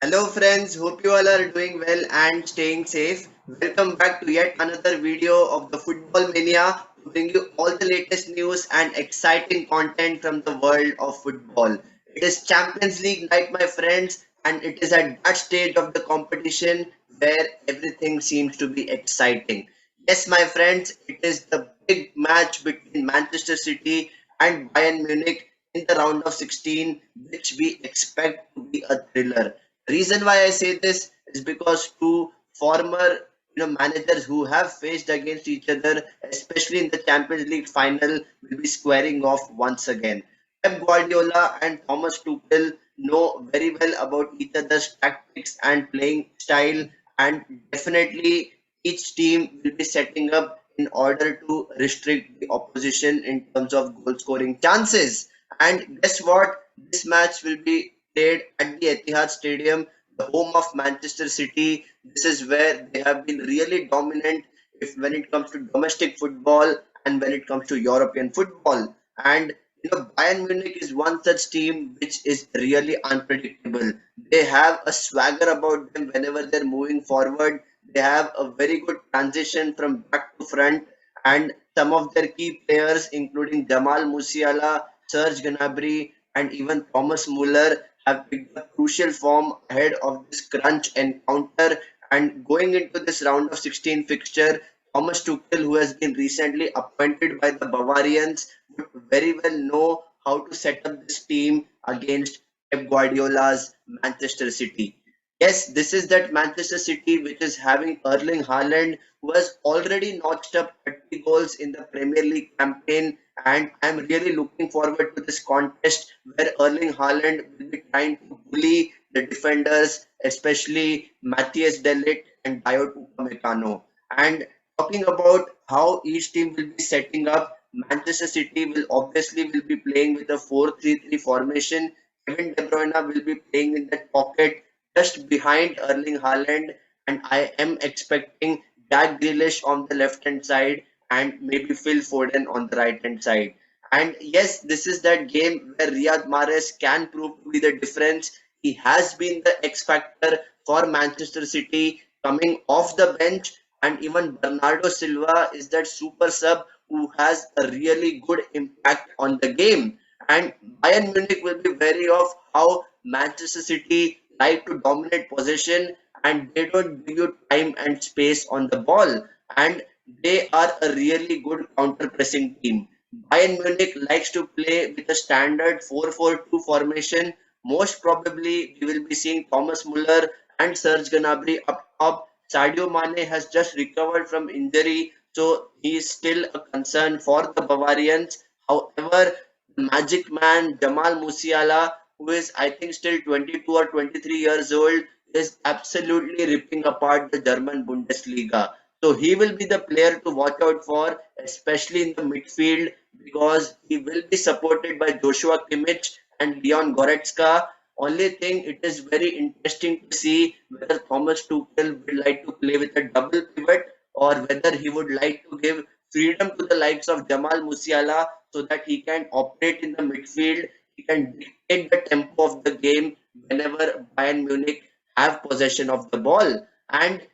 Hello friends, hope you all are doing well and staying safe. Welcome back to yet another video of the Football Mania to bring you all the latest news and exciting content from the world of football. It is Champions League night, my friends, and it is at that stage of the competition where everything seems to be exciting. Yes, my friends, it is the big match between Manchester City and Bayern Munich in the round of 16, which we expect to be a thriller. Reason why I say this is because two former managers who have faced against each other, especially in the Champions League final, will be squaring off once again. Pep Guardiola and Thomas Tuchel know very well about each other's tactics and playing style, and definitely each team will be setting up in order to restrict the opposition in terms of goal scoring chances. And guess what? This match will be played at the Etihad Stadium, the home of Manchester City. This is where they have been really dominant if when it comes to domestic football and when it comes to European football. And Bayern Munich is one such team which is really unpredictable. They have a swagger about them whenever they're moving forward. They have a very good transition from back to front, and some of their key players, including Jamal Musiala, Serge Gnabry, and even Thomas Muller, have picked up crucial form ahead of this crunch encounter. And going into this round of 16 fixture, Thomas Tuchel, who has been recently appointed by the Bavarians, would very well know how to set up this team against Pep Guardiola's Manchester City. Yes, this is that Manchester City which is having Erling Haaland, who has already notched up 30 goals in the Premier League campaign, and I'm really looking forward to this contest where Erling Haaland will be trying to bully the defenders, especially Matthias De Ligt and Dayot Upamecano. And talking about how each team will be setting up, Manchester City will be playing with a 4-3-3 formation. Kevin De Bruyne will be playing in that pocket just behind Erling Haaland, and I am expecting Jack Grealish on the left hand side and maybe Phil Foden on the right hand side. And yes, this is that game where Riyad Mahrez can prove to be the difference. He has been the X factor for Manchester City coming off the bench, and even Bernardo Silva is that super sub who has a really good impact on the game. And Bayern Munich will be wary of how Manchester City like to dominate possession, and they don't give you time and space on the ball, and they are a really good counter pressing team. Bayern Munich likes to play with a standard 4-4-2 formation. Most probably we will be seeing Thomas Muller and Serge Gnabry up top. Sadio Mane has just recovered from injury, so he is still a concern for the Bavarians. However, the magic man Jamal Musiala, who is I think still 22 or 23 years old, is absolutely ripping apart the German Bundesliga. So he will be the player to watch out for, especially in the midfield, because he will be supported by Joshua Kimmich and Leon Goretzka. Only thing, it is very interesting to see whether Thomas Tuchel would like to play with a double pivot or whether he would like to give freedom to the likes of Jamal Musiala so that he can operate in the midfield. He can dictate the tempo of the game whenever Bayern Munich have possession of the ball. And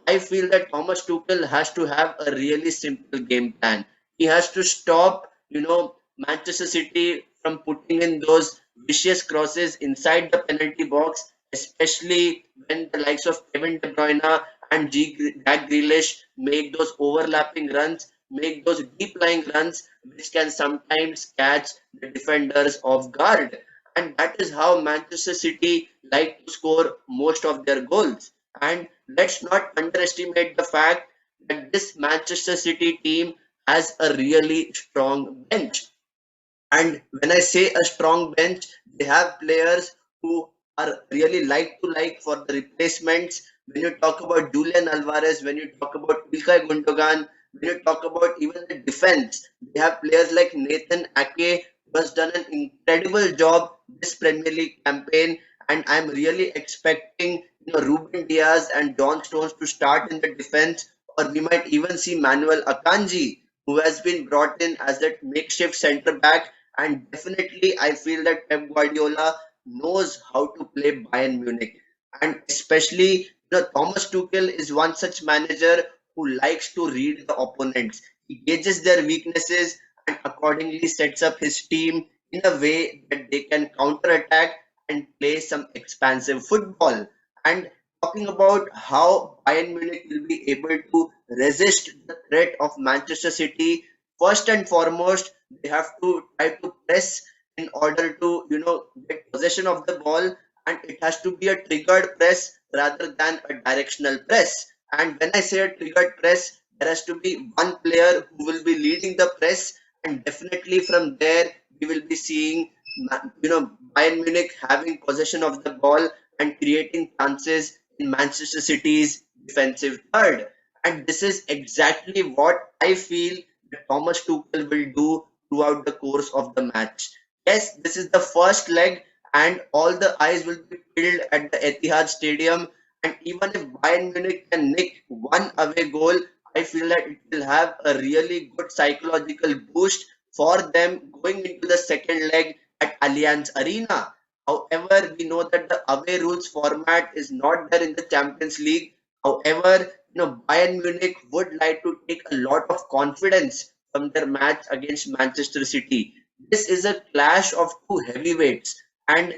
I feel that Thomas Tuchel has to have a really simple game plan. He has to stop, Manchester City from putting in those vicious crosses inside the penalty box, especially when the likes of Kevin De Bruyne and Jack Grealish make those overlapping runs, make those deep lying runs, which can sometimes catch the defenders off guard. And that is how Manchester City like to score most of their goals. And let's not underestimate the fact that this Manchester City team has a really strong bench. And when I say a strong bench, they have players who are really like to like for the replacements. When you talk about Julian Alvarez, when you talk about Ilkay Gundogan, when you talk about even the defense, they have players like Nathan Ake, who has done an incredible job this Premier League campaign. And I'm really expecting Ruben Diaz and John Stones to start in the defense, or we might even see Manuel Akanji, who has been brought in as that makeshift centre back. And definitely, I feel that Pep Guardiola knows how to play Bayern Munich. And especially, Thomas Tuchel is one such manager who likes to read the opponents. He gauges their weaknesses and accordingly sets up his team in a way that they can counter-attack and play some expansive football. And talking about how Bayern Munich will be able to resist the threat of Manchester City, first and foremost, they have to try to press in order to, get possession of the ball, and it has to be a triggered press rather than a directional press. And when I say a triggered press, there has to be one player who will be leading the press, and definitely from there we will be seeing Bayern Munich having possession of the ball and creating chances in Manchester City's defensive third. And this is exactly what I feel that Thomas Tuchel will do throughout the course of the match. Yes, this is the first leg, and all the eyes will be filled at the Etihad Stadium. And even if Bayern Munich can nick one away goal, I feel that it will have a really good psychological boost for them going into the second leg at Allianz Arena. However, we know that the away rules format is not there in the Champions League. However, Bayern Munich would like to take a lot of confidence from their match against Manchester City. This is a clash of two heavyweights, and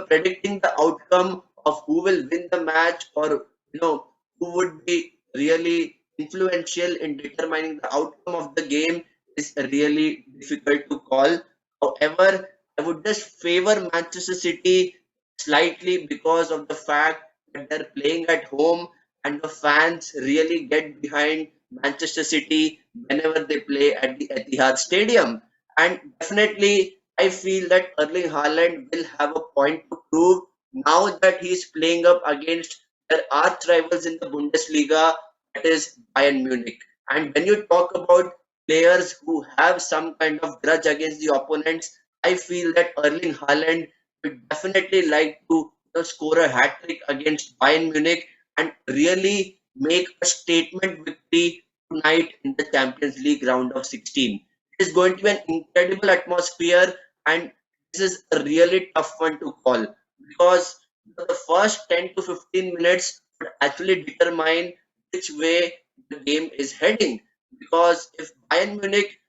predicting the outcome of who will win the match, or who would be really influential in determining the outcome of the game is really difficult to call. However, I would just favor Manchester City slightly because of the fact that they're playing at home and the fans really get behind Manchester City whenever they play at the Etihad Stadium. And definitely, I feel that Erling Haaland will have a point to prove now that he's playing up against their arch rivals in the Bundesliga, that is Bayern Munich. And when you talk about players who have some kind of grudge against the opponents, I feel that Erling Haaland would definitely like to score a hat trick against Bayern Munich and really make a statement victory tonight in the Champions League round of 16. It is going to be an incredible atmosphere, and this is a really tough one to call because the first 10 to 15 minutes would actually determine which way the game is heading. Because if Bayern Munich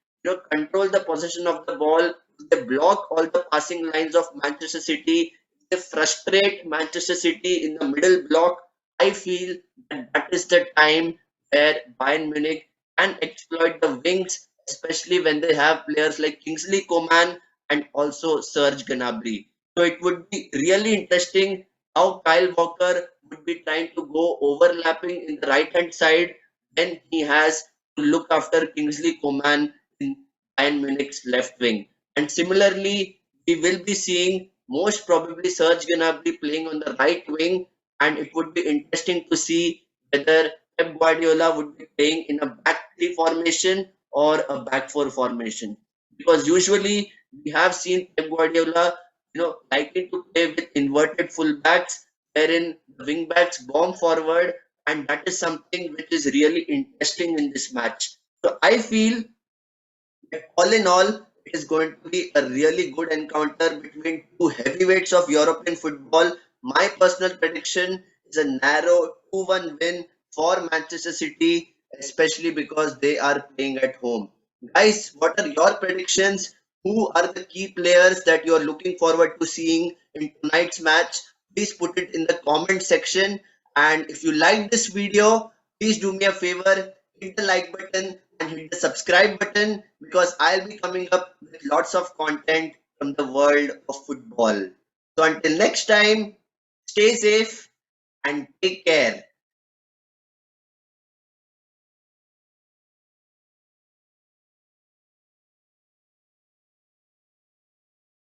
control the possession of the ball, they block all the passing lines of Manchester City, they frustrate Manchester City in the middle block, I feel that is the time where Bayern Munich can exploit the wings, especially when they have players like Kingsley Coman and also Serge Gnabry. So it would be really interesting how Kyle Walker would be trying to go overlapping in the right hand side when he has to look after Kingsley Coman in Bayern Munich's left wing. And similarly, we will be seeing most probably Serge Gnabry playing on the right wing, and it would be interesting to see whether Pep Guardiola would be playing in a back three formation or a back four formation. Because usually we have seen Pep Guardiola, liking to play with inverted fullbacks, wherein the wing backs bomb forward, and that is something which is really interesting in this match. So I feel all in all, it is going to be a really good encounter between two heavyweights of European football. My personal prediction is a narrow 2-1 win for Manchester City, especially because they are playing at home. Guys, what are your predictions? Who are the key players that you are looking forward to seeing in tonight's match? Please put it in the comment section. And if you like this video, please do me a favor, hit the like button and hit the subscribe button because I'll be coming up with lots of content from the world of football. So until next time, stay safe and take care.